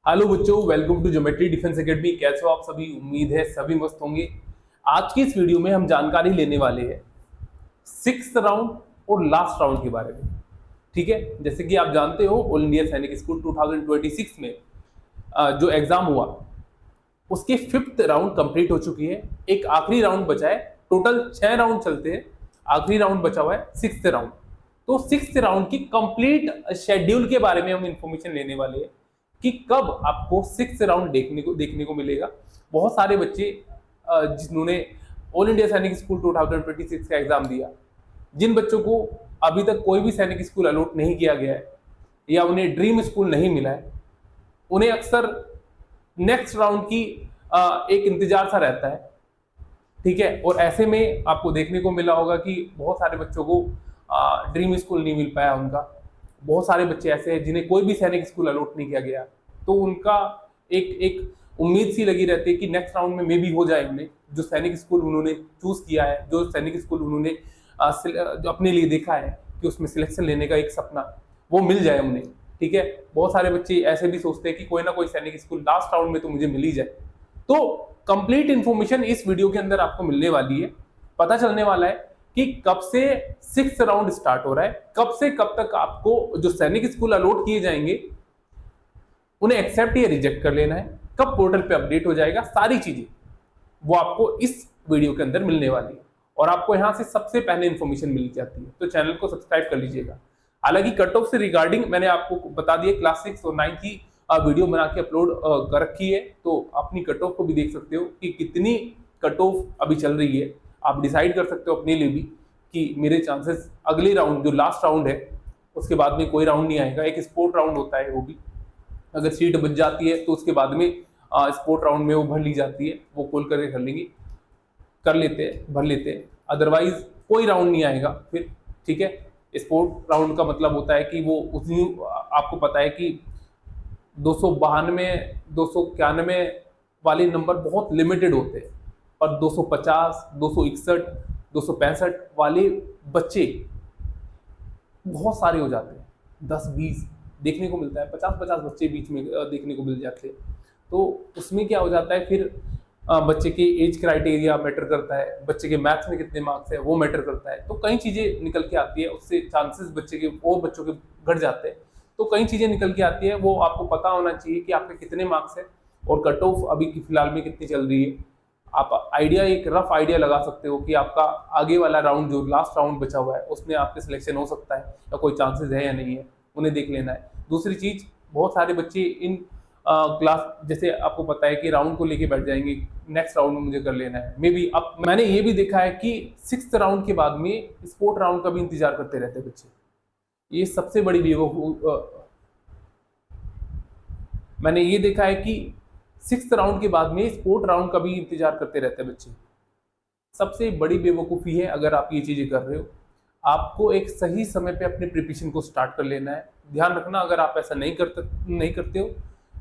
Hello बच्चों, welcome to geometry defence academy. कैसे हो आप सभी? उम्मीद है सभी मस्त होंगे। आज की इस वीडियो में हम जानकारी लेने वाले हैं सिक्स्थ राउंड और लास्ट राउंड के बारे में। ठीक है, जैसे कि आप जानते हो ऑल इंडिया सैनिक स्कूल 2026 में जो एग्जाम हुआ उसके फिफ्थ राउंड कंप्लीट हो चुकी है। एक आखिरी राउंड बचा है। टोटल 6 राउंड चलते हैं, आखिरी राउंड बचा हुआ है सिक्स्थ राउंड। तो सिक्स्थ राउंड की कंप्लीट शेड्यूल के बारे में हम इंफॉर्मेशन लेने वाले हैं कि कब आपको सिक्स्थ राउंड देखने को मिलेगा। बहुत सारे बच्चे जिन्होंने ऑल इंडिया सैनिक स्कूल 2026 का एग्जाम दिया, जिन बच्चों को अभी तक कोई भी सैनिक स्कूल अलॉट नहीं किया गया है या उन्हें ड्रीम स्कूल नहीं मिला है, उन्हें अक्सर नेक्स्ट राउंड की एक इंतजार सा रहता है। ठीक है, और ऐसे में आपको देखने को मिला होगा कि बहुत सारे बच्चों को ड्रीम स्कूल नहीं मिल पाया उनका। बहुत सारे बच्चे ऐसे हैं जिन्हें कोई भी सैनिक स्कूल अलॉट नहीं किया गया, तो उनका एक उम्मीद सी लगी रहती है कि नेक्स्ट राउंड में मे भी हो जाए उन्हें जो सैनिक स्कूल उन्होंने चूज किया है, जो सैनिक स्कूल उन्होंने जो अपने लिए देखा है कि उसमें सिलेक्शन लेने का एक सपना, वो मिल जाए उन्हें। ठीक है, बहुत सारे बच्चे ऐसे भी सोचते हैं कि कोई ना कोई सैनिक स्कूल लास्ट राउंड में तो मुझे मिल ही जाए। तो कंप्लीट इंफॉर्मेशन इस वीडियो के अंदर आपको मिलने वाली है। पता चलने वाला है कि कब से सिक्स्थ राउंड स्टार्ट हो रहा है, कब से कब तक आपको जो सैनिक स्कूल अलॉट किए जाएंगे उन्हें एक्सेप्ट या रिजेक्ट कर लेना है, कब पोर्टल पे अपडेट हो जाएगा, सारी चीजें वो आपको इस वीडियो के अंदर मिलने वाली है। और आपको यहां से सबसे पहले इंफॉर्मेशन मिल जाती है, तो चैनल को सब्सक्राइब कर लीजिएगा। हालांकि कट ऑफ से रिगार्डिंग मैंने आपको बता दिया, क्लास 6 और 9 की वीडियो बना के अपलोड कर रखी है, तो अपनी कट ऑफ को भी देख सकते हो कि कितनी कट ऑफ अभी चल रही है। आप डिसाइड कर सकते हो अपने लिए भी कि मेरे चांसेस अगले राउंड जो लास्ट राउंड है उसके बाद में कोई राउंड नहीं आएगा, एक स्पोर्ट राउंड होता है, वो भी अगर सीट बच जाती है तो उसके बाद में स्पोर्ट राउंड में वो भर ली जाती है, वो कॉल करके कर लेते हैं, भर लेते हैं। अदरवाइज कोई राउंड नहीं आएगा फिर। ठीक है, स्पोर्ट राउंड का मतलब होता है कि वो उतनी, आपको पता है कि 292 291 वाले नंबर बहुत लिमिटेड होते हैं और 250 261 265 वाले बच्चे बहुत सारे हो जाते हैं। 10-20 देखने को मिलता है, 50-50 बच्चे बीच में देखने को मिल जाते हैं। तो उसमें क्या हो जाता है फिर बच्चे के एज क्राइटेरिया मैटर करता है, बच्चे के मैथ्स में कितने मार्क्स है वो मैटर करता है। तो कई चीजें निकल के आती है, उससे चांसेस बच्चे के और बच्चों के घट जाते हैं। तो कई चीजें निकल के आती है, वो आपको पता होना चाहिए कि आपके कितने मार्क्स है और कट ऑफ अभी की फिलहाल में कितनी चल रही है। आप आइडिया, एक रफ आइडिया लगा सकते हो कि आपका आगे वाला राउंड जो लास्ट राउंड बचा हुआ है उसमें आपके सिलेक्शन हो सकता है या कोई चांसेस है या नहीं है, उन्हें देख लेना है। दूसरी चीज, बहुत सारे बच्चे इन क्लास, जैसे आपको पता है कि राउंड को लेके बैठ जाएंगे, नेक्स्ट राउंड में मुझे कर लेना है मे बी। अब मैंने ये भी देखा है कि सिक्स्थ राउंड के बाद में स्पोर्ट राउंड का भी इंतजार करते रहते हैं बच्चे। ये सबसे बड़ी मैंने ये देखा है कि सिक्स्थ राउंड के बाद में स्पोर्ट राउंड का भी इंतजार करते रहते हैं बच्चे। सबसे बड़ी बेवकूफ़ी है अगर आप ये चीज़ें कर रहे हो। आपको एक सही समय पे अपने प्रिपरेशन को स्टार्ट कर लेना है। ध्यान रखना, अगर आप ऐसा नहीं करते हो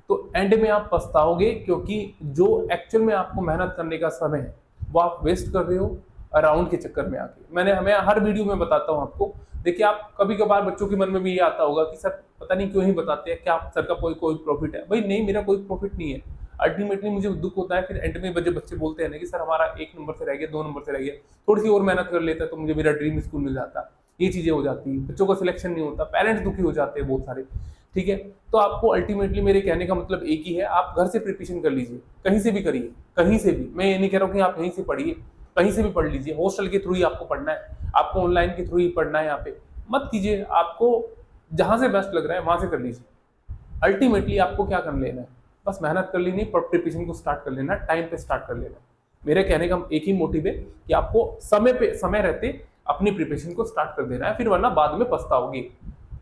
तो एंड में आप पछताओगे, क्योंकि जो एक्चुअल में आपको मेहनत करने का समय है वो आप वेस्ट कर रहे हो राउंड के चक्कर में आके। हमें हर वीडियो में बताता हूँ आपको। देखिए, आप कभी कभार बच्चों के मन में भी ये आता होगा कि सर पता नहीं क्यों ही बताते हैं, क्या सर का कोई प्रॉफिट है? भाई नहीं, मेरा कोई प्रॉफिट नहीं है। अल्टीमेटली मुझे दुख होता है फिर एंड में बच्चे बोलते हैं ना कि सर हमारा 1 नंबर से रह गया, 2 नंबर से रह गया, थोड़ी सी और मेहनत कर लेता तो मुझे मेरा ड्रीम स्कूल मिल जाता। ये चीजें हो जाती है, बच्चों का सिलेक्शन नहीं होता, पेरेंट्स दुखी हो जाते हैं बहुत सारे। ठीक है, तो आपको अल्टीमेटली मेरे कहने का मतलब एक ही है, आप घर से प्रिपरेशन कर लीजिए, कहीं से भी करिए, कहीं से भी। मैं ये नहीं कह रहा हूँ कि आप यहीं से पढ़िए, कहीं से भी पढ़ लीजिए। हॉस्टल के थ्रू ही आपको पढ़ना है, आपको ऑनलाइन के थ्रू ही पढ़ना है, यहाँ पे मत कीजिए। आपको जहां से बेस्ट लग रहा है वहां से कर लीजिए। अल्टीमेटली आपको क्या कर लेना है, बस मेहनत कर लेनी, प्रिपरेशन को स्टार्ट कर लेना, टाइम पे स्टार्ट कर लेना। मेरे कहने का एक ही मोटिव है कि आपको समय रहते अपनी प्रिपरेशन को स्टार्ट कर देना है, फिर वरना बाद में पछताओगे।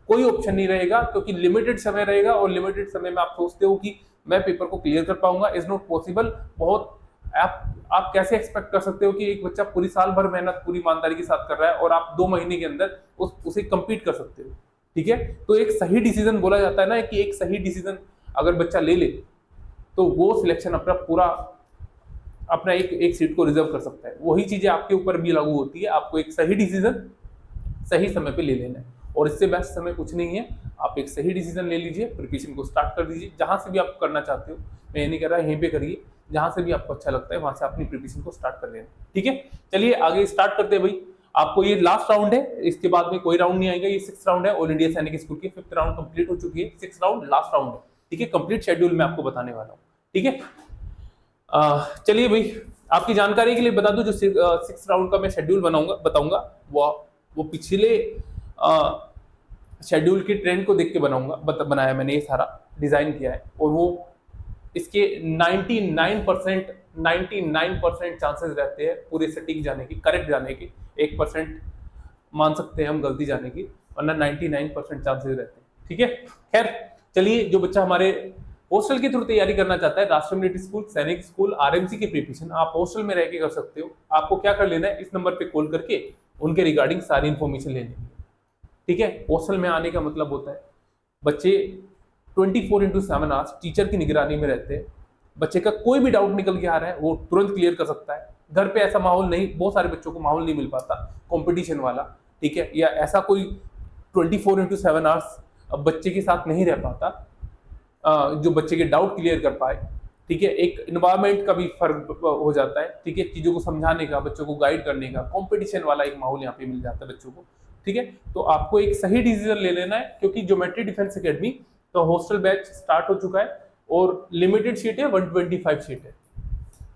कोई ऑप्शन नहीं रहेगा, क्योंकि लिमिटेड समय रहेगा और लिमिटेड समय में आप सोचते हो कि मैं पेपर को क्लियर कर पाऊंगा। Is not possible. बहुत आप कैसे एक्सपेक्ट कर सकते हो कि एक बच्चा पूरी साल भर मेहनत पूरी ईमानदारी के साथ कर रहा है और आप 2 महीने के अंदर उसे कंप्लीट कर सकते हो? ठीक है, तो एक सही डिसीजन बोला जाता है ना, कि एक सही डिसीजन अगर बच्चा ले ले तो वो सिलेक्शन अपना एक सीट को रिजर्व कर सकता है। वही चीजें आपके ऊपर भी लागू होती है। आपको एक सही डिसीजन सही समय पे ले लेना है, और इससे बेस्ट समय कुछ नहीं है। आप एक सही डिसीजन ले लीजिए, प्रिपरेशन को स्टार्ट कर दीजिए। जहां से भी आप करना चाहते हो, मैं ये नहीं कह रहा यहीं पे करिए, जहां से भी आपको अच्छा लगता है वहां से अपनी प्रिपरेशन को स्टार्ट कर लेना। ठीक है, चलिए आगे स्टार्ट करते हैं भाई। आपको ये लास्ट राउंड है, इसके बाद में कोई राउंड नहीं आएगा। ये 6th राउंड है ऑल इंडिया सैनिक स्कूल की। 5th राउंड कंप्लीट हो चुकी है, 6th राउंड लास्ट राउंड है। ठीक है, कंप्लीट शेड्यूल मैं आपको बताने वाला हूँ। ठीक है, चलिए भाई, आपकी जानकारी के लिए बता दूं, जो 6th राउंड का मैं शेड्यूल बताऊंगा वो पिछले शेड्यूल के ट्रेंड को देख के बनाया मैंने, ये सारा डिजाइन किया है। और वो इसके 99% चांसेस रहते हैं पूरे सटीक जाने की, करेक्ट जाने की। 1% मान सकते हैं हम गलती जाने की, वरना 99% चांसेस रहते हैं। ठीक है, खैर चलिए, जो बच्चा हमारे हॉस्टल के थ्रू तैयारी करना चाहता है, राष्ट्रीय मिलिट्री स्कूल, सैनिक स्कूल, आरएमसी की प्रिपरेशन आप हॉस्टल में रह के कर सकते हो। आपको क्या कर लेना है, इस नंबर पे कॉल करके उनके रिगार्डिंग सारी इन्फॉर्मेशन ले लेनी है। ठीक है, हॉस्टल में आने का मतलब होता है बच्चे 24/7 आवर्स टीचर की निगरानी में रहते हैं। बच्चे का कोई भी डाउट निकल के आ रहा है वो तुरंत क्लियर कर सकता है। घर पे ऐसा माहौल नहीं, बहुत सारे बच्चों को माहौल नहीं मिल पाता कंपटीशन वाला। ठीक है, या ऐसा कोई 24/7 आवर्स बच्चे के साथ नहीं रह पाता जो बच्चे के डाउट क्लियर कर पाए। ठीक है, एक एनवायरनमेंट का भी फर्क हो जाता है। ठीक है, चीजों को समझाने का, बच्चों को गाइड करने का, कंपटीशन वाला एक माहौल यहाँ पे मिल जाता है बच्चों को। ठीक है, तो आपको एक सही डिसीजन ले लेना है, क्योंकि ज्योमेट्री डिफेंस एकेडमी का हॉस्टल बैच स्टार्ट हो चुका है और लिमिटेड सीट है, 125 सीट है।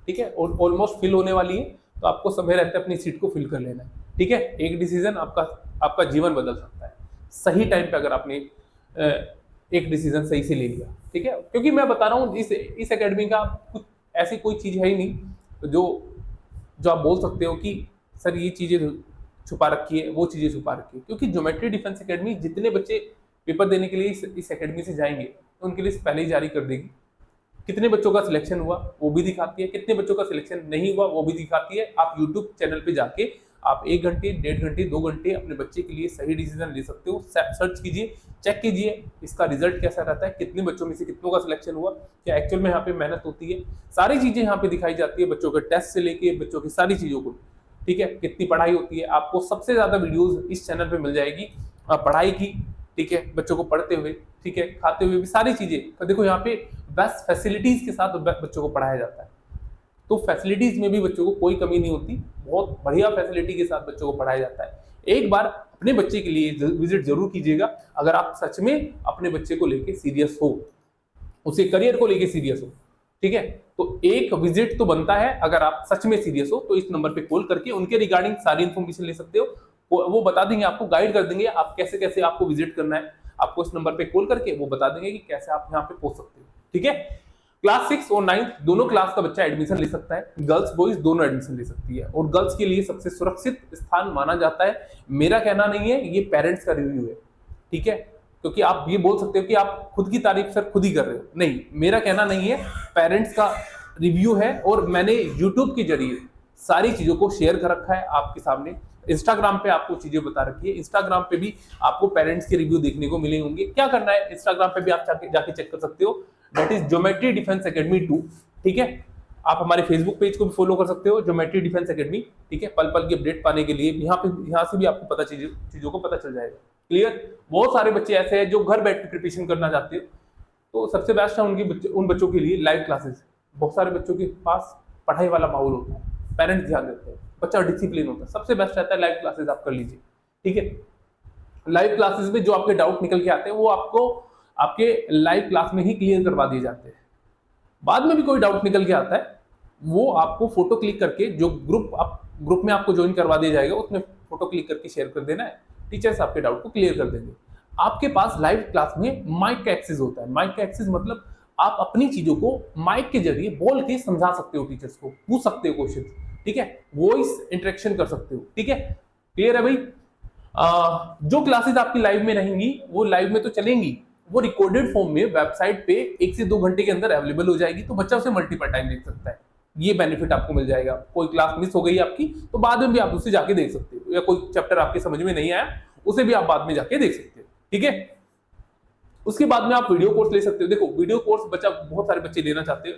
ठीक है, और ऑलमोस्ट फिल होने वाली है, तो आपको समय रहते अपनी सीट को फिल कर लेना है। ठीक है, एक डिसीजन आपका जीवन बदल सकता है सही टाइम पे, अगर आपने एक डिसीजन सही से ले लिया। ठीक है, क्योंकि मैं बता रहा हूँ इस एकेडमी का कुछ ऐसी कोई चीज है ही नहीं जो आप बोल सकते हो कि सर ये चीजें छुपा रखी है, वो चीजें छुपा रखी है। क्योंकि ज्योमेट्री डिफेंस एकेडमी जितने बच्चे पेपर देने के लिए इस एकेडमी से जाएंगे, तो उनके लिए पहले ही जारी कर देगी। कितने बच्चों का सिलेक्शन हुआ वो भी दिखाती है, कितने बच्चों का सिलेक्शन नहीं हुआ वो भी दिखाती है। आप यूट्यूब चैनल पे जाके आप 1 घंटे, 1.5 घंटे, 2 घंटे अपने बच्चे के लिए सही डिसीजन ले सकते हो। सर्च कीजिए, चेक कीजिए इसका रिजल्ट कैसा रहता है, कितने बच्चों में से कितनों का सिलेक्शन हुआ, क्या एक्चुअल में यहाँ पे मेहनत होती है। सारी चीजें यहाँ पे दिखाई जाती है, बच्चों के टेस्ट से लेके बच्चों की सारी चीजों को। ठीक है, कितनी पढ़ाई होती है, आपको सबसे ज्यादा वीडियोज इस चैनल पे मिल जाएगी पढ़ाई की। ठीक है, बच्चों को पढ़ते हुए, ठीक है, खाते हुए भी सारी चीजें। देखो यहाँ पे बेस्ट फैसिलिटीज के साथ बच्चों को पढ़ाया जाता है, तो फैसिलिटीज में भी बच्चों को कोई कमी नहीं होती, बहुत बढ़िया फैसिलिटी के साथ बच्चों को पढ़ाया जाता है। एक बार अपने बच्चे के लिए विजिट जरूर कीजिएगा, अगर आप सच में अपने बच्चे को लेके सीरियस हो, उसे करियर को लेके सीरियस हो। ठीक है, तो एक विजिट तो बनता है। अगर आप सच में सीरियस हो तो इस नंबर पे कॉल करके उनके रिगार्डिंग सारी इन्फॉर्मेशन ले सकते हो। वो बता देंगे, आपको गाइड कर देंगे आप कैसे कैसे आपको विजिट करना है। आपको इस नंबर पे कॉल करके वो बता देंगे कि कैसे आप यहाँ पे पहुंच सकते हो। ठीक है, क्लास 6 और 9 दोनों क्लास का बच्चा एडमिशन ले सकता है, गर्ल्स बॉयज दोनों एडमिशन ले सकती है। और गर्ल्स के लिए सबसे सुरक्षित स्थान माना जाता है, मेरा कहना नहीं है, ये पेरेंट्स का रिव्यू है। ठीक है, क्योंकि आप ये बोल सकते हो कि आप खुद की तारीफ सर खुद ही कर रहे हो, नहीं, मेरा कहना नहीं है, पेरेंट्स का रिव्यू है। और मैंने यूट्यूब के जरिए सारी चीजों को शेयर कर रखा है आपके सामने। इंस्टाग्राम पे आपको चीजें बता रखी है, इंस्टाग्राम पे भी आपको पेरेंट्स के रिव्यू देखने को मिले होंगे। क्या करना है, इंस्टाग्राम पे भी आप जाके चेक कर सकते हो, that is geometry defence academy 2। ठीक है, आप हमारे फेसबुक पेज को भी फॉलो कर सकते हो, ज्योमेट्री डिफेंस एकेडमी। ठीक है, पल पल की अपडेट पाने के लिए यहाँ से भी आपको पता चीजों को पता चल जाएगा। क्लियर, बहुत सारे बच्चे ऐसे हैं जो घर बैठ के प्रिपरेशन करना चाहते हो, तो सबसे बेस्ट है उन बच्चों के लिए लाइव क्लासेस। बहुत सारे बच्चों के पास पढ़ाई वाला माहौल होता है, पेरेंट्स ध्यान देते हैं, बच्चा डिसिप्लिन होता है, सबसे बेस्ट रहता है लाइव क्लासेस आप कर लीजिए। ठीक है, लाइव क्लासेस में जो आपके डाउट निकल के आते हैं वो आपको आपके लाइव क्लास में ही क्लियर करवा दिए जाते हैं। बाद में भी कोई डाउट निकल के आता है, वो आपको फोटो क्लिक करके जो ग्रुप में आपको ज्वाइन करवा दिया जाएगा, उसमें फोटो क्लिक करके शेयर कर देना है, टीचर्स आपके डाउट को क्लियर कर देंगे। आपके पास लाइव क्लास में माइक का एक्सेस होता है। माइक का एक्सेस मतलब आप अपनी चीजों को माइक के जरिए बोल के समझा सकते हो, टीचर्स को पूछ सकते हो क्वेश्चन। ठीक है, वॉइस इंटरेक्शन कर सकते हो। ठीक है, क्लियर है भाई। जो क्लासेस आपकी लाइव में रहेंगी वो लाइव में तो चलेंगी, वो रिकॉर्डेड फॉर्म में वेबसाइट पे 1 से 2 घंटे के अंदर अवेलेबल हो जाएगी, तो बच्चा उसे मल्टीपल टाइम देख सकता है। ये बेनिफिट आपको मिल जाएगा। कोई क्लास मिस हो गई आपकी तो बाद में भी आप उसे जाके देख सकते हो, या कोई चैप्टर आपके समझ में नहीं आया उसे भी आप बाद में जाके देख सकते हो। ठीक है, उसके बाद में आप वीडियो कोर्स ले सकते हो। देखो वीडियो कोर्स बहुत सारे बच्चे लेना चाहते हो,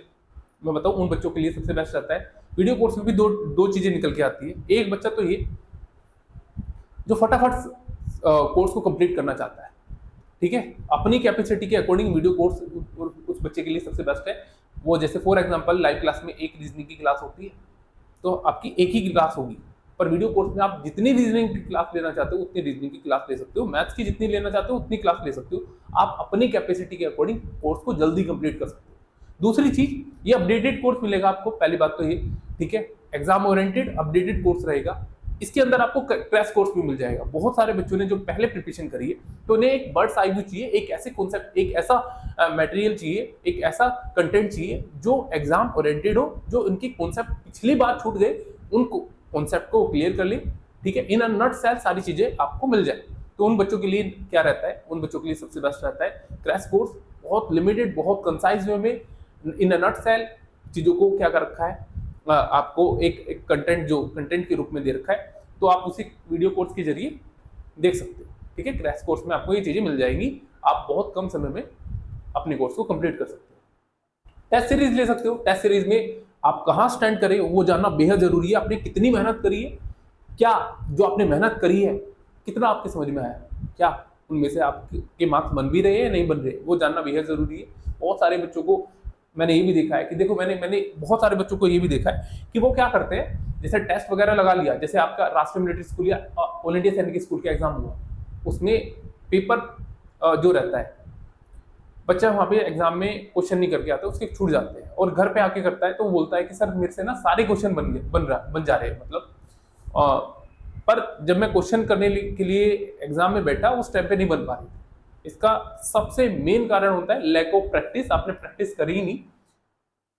मैं बताऊं उन बच्चों के लिए सबसे बेस्ट रहता है। वीडियो कोर्स में भी दो चीजें निकल के आती है। एक बच्चा तो ये जो फटाफट कोर्स को कंप्लीट करना चाहता है, ठीक है, अपनी कैपेसिटी के अकॉर्डिंग वीडियो कोर्स उस बच्चे के लिए सबसे बेस्ट है। वो जैसे फॉर एग्जांपल लाइव क्लास में एक रीजनिंग की क्लास होती है तो आपकी एक ही क्लास होगी, पर वीडियो कोर्स में आप जितनी रीजनिंग की क्लास लेना चाहते हो उतनी रीजनिंग की क्लास ले सकते हो, मैथ्स की जितनी लेना चाहते हो उतनी क्लास ले सकते हो। आप अपनी कैपेसिटी के अकॉर्डिंग कोर्स को जल्दी कंप्लीट कर सकते हो। दूसरी चीज, ये अपडेटेड कोर्स मिलेगा आपको, पहली बात तो ये, ठीक है, एग्जाम ओरिएंटेड अपडेटेड कोर्स रहेगा। इसके अंदर आपको क्रैश कोर्स भी मिल जाएगा। बहुत सारे बच्चों ने जो पहले प्रिपरेशन करी है तो उन्हें एक बर्ड्स आई व्यू चाहिए, एक ऐसे कॉन्सेप्ट, एक ऐसा मटेरियल चाहिए, एक ऐसा कंटेंट चाहिए जो एग्जाम ओरिएंटेड हो, जो उनके कॉन्सेप्ट पिछली बार छूट गए उन कॉन्सेप्ट को क्लियर कर ले, ठीक है, इन अ नट सेल सारी चीजें आपको मिल जाए। तो उन बच्चों के लिए क्या रहता है, उन बच्चों के लिए सबसे बेस्ट रहता है क्रैश कोर्स, बहुत लिमिटेड, बहुत कंसाइज वे में इन अ नट सेल चीजों को क्या कर रखा है, आपको एक कंटेंट जो कंटेंट के रूप में दे रखा है, तो आप उसी वीडियो कोर्स के जरिए देख सकते हो, ठीक है। क्रैश कोर्स में आपको ये चीजें मिल जाएंगी, आप बहुत कम समय में अपने कोर्स को कंप्लीट कर सकते हो। टेस्ट सीरीज ले सकते हो, टेस्ट सीरीज में आप कहाँ स्टैंड करें वो जानना बेहद जरूरी है। आपने कितनी मेहनत करी है, क्या जो आपने मेहनत करी है कितना आपके समझ में आया, क्या उनमें से आपके मार्क्स बन भी रहे हैं नहीं बन रहे, वो जानना बेहद जरूरी है। बहुत सारे बच्चों को मैंने ये भी देखा है कि देखो, मैंने बहुत सारे बच्चों को ये भी देखा है कि वो क्या करते हैं, जैसे टेस्ट वगैरह लगा लिया, जैसे आपका राष्ट्रीय मिलिट्री स्कूल या ऑल इंडिया सैनिक स्कूल का एग्जाम हुआ, उसमें पेपर जो रहता है, बच्चा वहाँ पे एग्जाम में क्वेश्चन नहीं करके आता, उसके छूट जाते हैं और घर पे आके करता है तो वो बोलता है कि सर मेरे से ना सारे क्वेश्चन बन जा रहे हैं, मतलब पर जब मैं क्वेश्चन करने के लिए एग्जाम में बैठा उस टाइम पे नहीं बन पा रही थी। इसका सबसे मेन कारण होता है लैक ऑफ प्रैक्टिस। आपने प्रैक्टिस करी ही नहीं,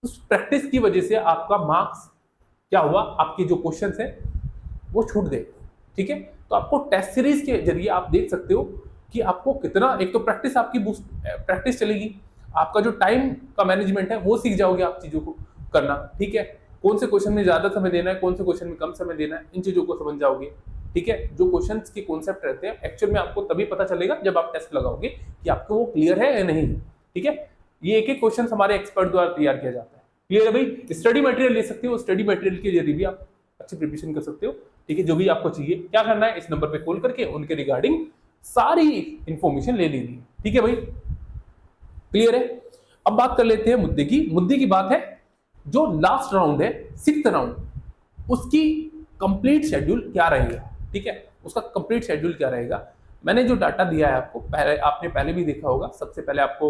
उस प्रैक्टिस की वजह से आपका मार्क्स क्या हुआ, आपके जो क्वेश्चन है वो छूट गए, ठीक है। तो आपको टेस्ट सीरीज के जरिए आप देख सकते हो कि आपको कितना, एक तो प्रैक्टिस आपकी प्रैक्टिस चलेगी, आपका जो टाइम का मैनेजमेंट है वो सीख जाओगे आप चीजों को करना, ठीक है। कौन से क्वेश्चन में ज्यादा समय देना है, कौन से क्वेश्चन में कम समय देना है, इन चीजों को समझ जाओगे, ठीक है। जो क्वेश्चंस के कॉन्सेप्ट रहते हैं एक्चुअल में आपको तभी पता चलेगा जब आप टेस्ट लगाओगे कि आपको वो क्लियर है या नहीं, ठीक है। ये एक एक क्वेश्चन हमारे एक्सपर्ट द्वारा तैयार किया जाता है, क्लियर है भाई। स्टडी मटेरियल ले सकते हो, स्टडी मटेरियल के जरिए भी आप अच्छी प्रिपरेशन कर सकते हो, ठीक है। जो भी आपको चाहिए, क्या करना है, इस नंबर पे कॉल करके उनके रिगार्डिंग सारी इंफॉर्मेशन ले लेनी है, ठीक है भाई, क्लियर है। अब बात कर लेते हैं मुद्दे की बात है जो लास्ट राउंड है, 6th राउंड, उसकी कंप्लीट शेड्यूल क्या रहेगा, ठीक है, उसका कंप्लीट शेड्यूल क्या रहेगा। मैंने जो डाटा दिया है आपको, आपने पहले भी देखा होगा। सबसे पहले आपको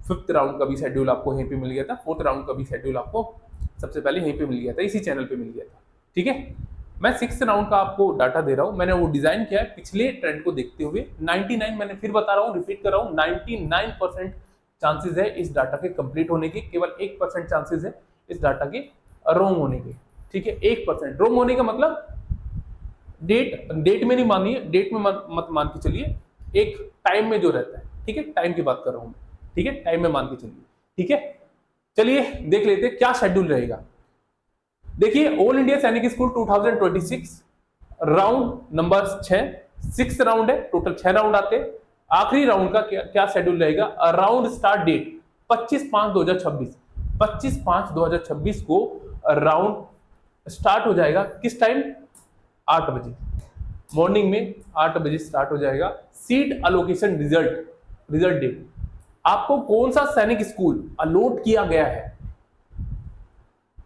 5th राउंड का भी शेड्यूल आपको यहीं पे मिल गया था, 4th राउंड का भी शेड्यूल आपको सबसे पहले यहीं पे मिल गया था, इसी चैनल पे मिल गया था, ठीक है। मैं 6th राउंड का आपको डाटा दे रहा हूँ, मैंने वो डिजाइन किया है पिछले ट्रेंड को देखते हुए। 99, मैंने फिर बता रहा हूँ, रिपीट कर रहा हूँ, 99% चांसेस है इस डाटा के कंप्लीट होने के, केवल 1% चांसेस है इस डाटा के रॉन्ग होने के, ठीक है। 1% रॉन्ग होने का मतलब डेट में नहीं मानिए, डेट में मत मान के चलिए, एक टाइम में जो रहता है, ठीक है, टाइम की बात कर रहा हूं, ठीक है, टाइम में मान के चलिए, ठीक है। चलिए देख लेते हैं क्या शेड्यूल रहेगा। देखिए, ऑल इंडिया सैनिक स्कूल 2026 राउंड नंबर 6 राउंड है, टोटल 6 राउंड आते हैं। आखिरी राउंड का क्या शेड्यूल रहेगा, राउंड स्टार्ट डेट 25/5/2026, 25/5/2026 को राउंड स्टार्ट हो जाएगा। किस टाइम, 8 बजे मॉर्निंग में, 8 बजे स्टार्ट हो जाएगा। सीट अलोकेशन रिजल्ट डेट, आपको कौन सा सैनिक स्कूल अलॉट किया गया है,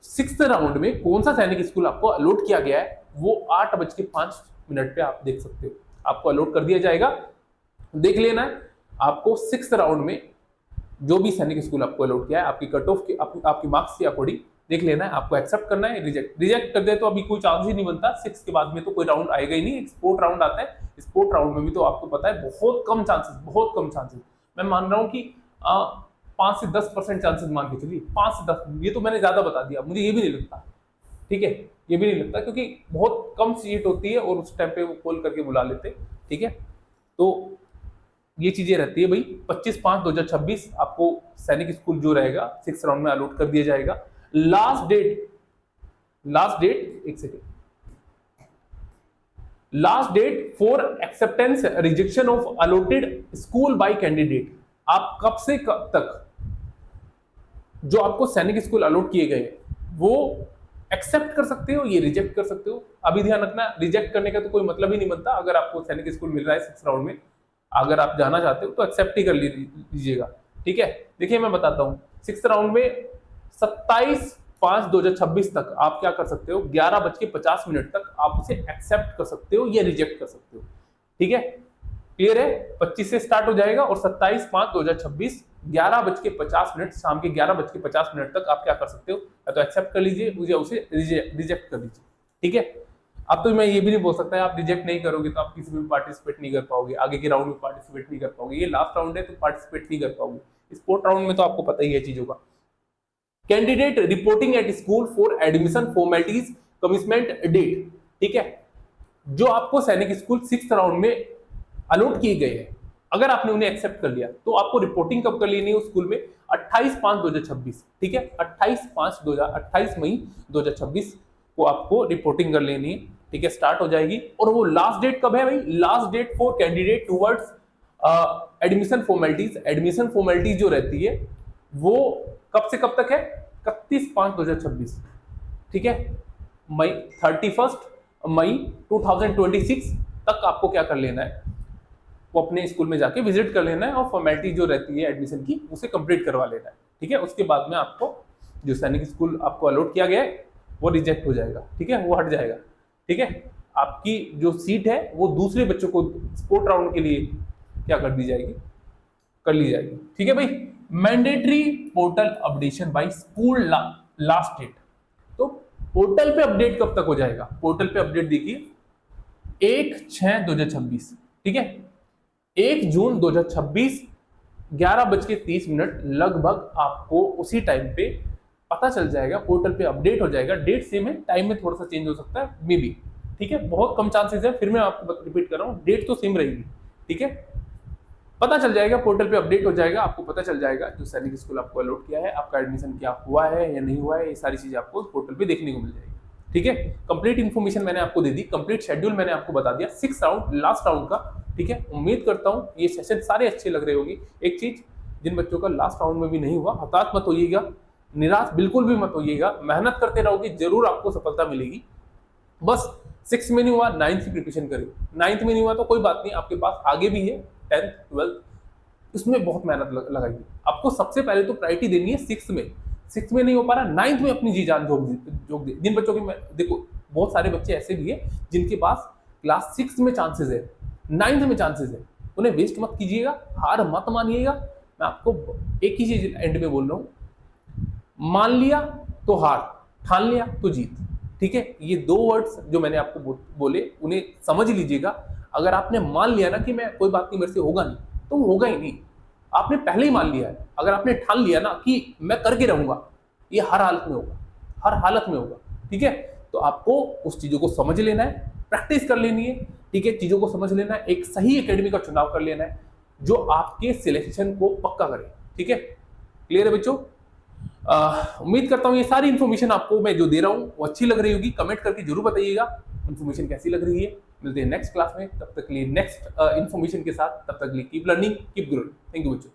6th राउंड में कौन सा सैनिक स्कूल आपको अलॉट किया गया है, वो 8:05 पे आप देख सकते हो, आपको अलॉट कर दिया जाएगा। देख लेना है आपको 6th राउंड में जो भी सैनिक स्कूल आपको अलॉट किया है, आपकी कट ऑफ की, आपकी मार्क्स के अकॉर्डिंग देख लेना है, आपको एक्सेप्ट करना है, रिजेक्ट कर दे तो अभी कोई चांस ही नहीं बनता। 6 के बाद में तो कोई राउंड आएगा ही नहीं, स्पोर्ट राउंड आता है, स्पोर्ट राउंड में भी तो आपको पता है बहुत कम चांसेस, मैं मान रहा हूँ कि 5 से 10% चांसेस मान के चलिए, 5 से 10, ये तो मैंने ज्यादा बता दिया, मुझे ये भी नहीं लगता, ठीक है, ये भी नहीं लगता, क्योंकि बहुत कम सीट होती है और उस टाइम पे वो कॉल करके बुला लेते, ठीक है। तो ये चीजें रहती है भाई। 25/5/2026 आपको सैनिक स्कूल जो रहेगा 6th राउंड में अलॉट कर दिया जाएगा। लास्ट डेट एक second, last date for acceptance rejection of allotted school by candidate, आप कब से कब तक जो आपको सैनिक स्कूल अलॉट किए गए वो एक्सेप्ट कर सकते हो, ये रिजेक्ट कर सकते हो। अभी ध्यान रखना, रिजेक्ट करने का तो कोई मतलब ही नहीं बनता। अगर आपको सैनिक स्कूल मिल रहा है 6th राउंड में अगर आप जाना चाहते हो तो एक्सेप्ट ही कर लीजिएगा, ठीक है। देखिए मैं बताता हूँ, 6th राउंड में 27/5/2026 तक आप क्या कर सकते हो, 11:50 तक आप उसे एक्सेप्ट कर सकते हो या रिजेक्ट कर सकते हो, ठीक है। क्लियर है? 25 से स्टार्ट हो जाएगा और 27/5/2026 11:50 शाम के 11:50 तक आप क्या कर सकते हो, या तो एक्सेप्ट कर लीजिए मुझे, उसे रिजेक्ट कर लीजिए, ठीक है। अब तो मैं ये भी नहीं बोल सकता है आप रिजेक्ट नहीं करोगे तो आप किसी में पार्टिसिपेट नहीं कर पाओगे, आगे के राउंड में पार्टिसिपेट नहीं कर पाओगे, ये लास्ट राउंड है तो पार्टिसिपेट नहीं कर पाओगे। स्पोर्ट राउंड में तो आपको पता ही है चीजों का। Candidate reporting at school for admission formalities commitment date, ठीक है। जो आपको सैनिक स्कूल 6th राउंड में अलॉट किए गए हैं, अगर आपने उन्हें एक्सेप्ट कर लिया तो आपको रिपोर्टिंग कब कर लेनी है उस स्कूल में, 28/5/2026, ठीक है। 28 मई 2026 को आपको रिपोर्टिंग कर लेनी है, ठीक है। स्टार्ट हो जाएगी और वो लास्ट डेट कब है भाई, last date for candidate towards admission formalities. Admission formalities जो रहती है वो कब से कब तक है, 31/5/2026, ठीक है। मई 31 मई 2026 तक आपको क्या कर लेना है, वो अपने स्कूल में जाके विजिट कर लेना है और फॉर्मेलिटी जो रहती है एडमिशन की उसे कंप्लीट करवा लेना है, ठीक है। उसके बाद में आपको जो सैनिक स्कूल आपको अलॉट किया गया है वो रिजेक्ट हो जाएगा, ठीक है, वो हट जाएगा, ठीक है। आपकी जो सीट है वो दूसरे बच्चों को स्पोर्ट राउंड के लिए क्या कर दी जाएगी, कर ली जाएगी, ठीक है भाई। Mandatory portal updation by school last date, तो पोर्टल पे अपडेट कब तक हो जाएगा, पोर्टल पे अपडेट देखिए 1/6/2026, ठीक है। 1 जून 2026 11:30 लगभग आपको उसी टाइम पे पता चल जाएगा, पोर्टल पे अपडेट हो जाएगा। डेट सेम है, टाइम में थोड़ा सा चेंज हो सकता है मे बी, ठीक है, बहुत कम चांसेस है, फिर मैं आपको रिपीट कर रहा हूँ, डेट तो सेम रहेगी, ठीक है। पता चल जाएगा, पोर्टल पे अपडेट हो जाएगा, आपको पता चल जाएगा जो सैनिक स्कूल आपको अलॉट किया है, आपका एडमिशन क्या हुआ है या नहीं हुआ है, ये सारी चीजें आपको पोर्टल पे देखने को मिल जाएगी, ठीक है। कंप्लीट इन्फॉर्मेशन मैंने आपको दे दी, कंप्लीट शेड्यूल मैंने आपको बता दिया 6 राउंड लास्ट राउंड का, ठीक है। उम्मीद करता हूँ ये सेशन सारे अच्छे लग रहे होंगे। एक चीज, जिन बच्चों का लास्ट राउंड में भी नहीं हुआ, हताश मत होइएगा, निराश बिल्कुल भी मत होइएगा, मेहनत करते रहोगे जरूर आपको सफलता मिलेगी। बस 6 में नहीं हुआ 9th की प्रिपरेशन करिए, 9th में नहीं हुआ तो कोई बात नहीं, आपके पास आगे भी है 10th 12th, उसमें बहुत मेहनत लगाइए। आपको सबसे पहले तो प्रायोरिटी देनी है 6 में नहीं हो पा रहा 9th में अपनी जी जान झोंक दे। जिन बच्चों की, देखो बहुत सारे बच्चे ऐसे भी है जिनके पास क्लास 6 में चांसेस है, 9th में चांसेस है, उन्हें वेस्ट मत कीजिएगा, हार मत मानिएगा। मैं आपको एक ही चीज एंड में बोल रहा हूँ, मान लिया तो हार, ठान लिया तो जीत, ठीक है। ये 2 वर्ड्स जो मैंने आपको बोले उन्हें समझ लीजिएगा। अगर आपने मान लिया ना कि मैं कोई बात नहीं मेरे से होगा नहीं, तो वो होगा ही नहीं, आपने पहले ही मान लिया है। अगर आपने ठान लिया ना कि मैं करके रहूंगा, ये हर हालत में होगा, हर हालत में होगा, ठीक है। तो आपको उस चीजों को समझ लेना है, प्रैक्टिस कर लेनी है, ठीक है, चीजों को समझ लेना है, एक सही एकेडमी का चुनाव कर लेना है जो आपके सिलेक्शन को पक्का करे, ठीक है। क्लियर है बच्चों? उम्मीद करता हूँ ये सारी इन्फॉर्मेशन आपको मैं जो दे रहा हूँ वो अच्छी लग रही होगी। कमेंट करके जरूर बताइएगा इन्फॉर्मेशन कैसी लग रही है। मिलते हैं नेक्स्ट क्लास में, तब तक के लिए नेक्स्ट इन्फॉर्मेशन के साथ, तब तक के लिए keep learning keep growing. Thank you बच्चों।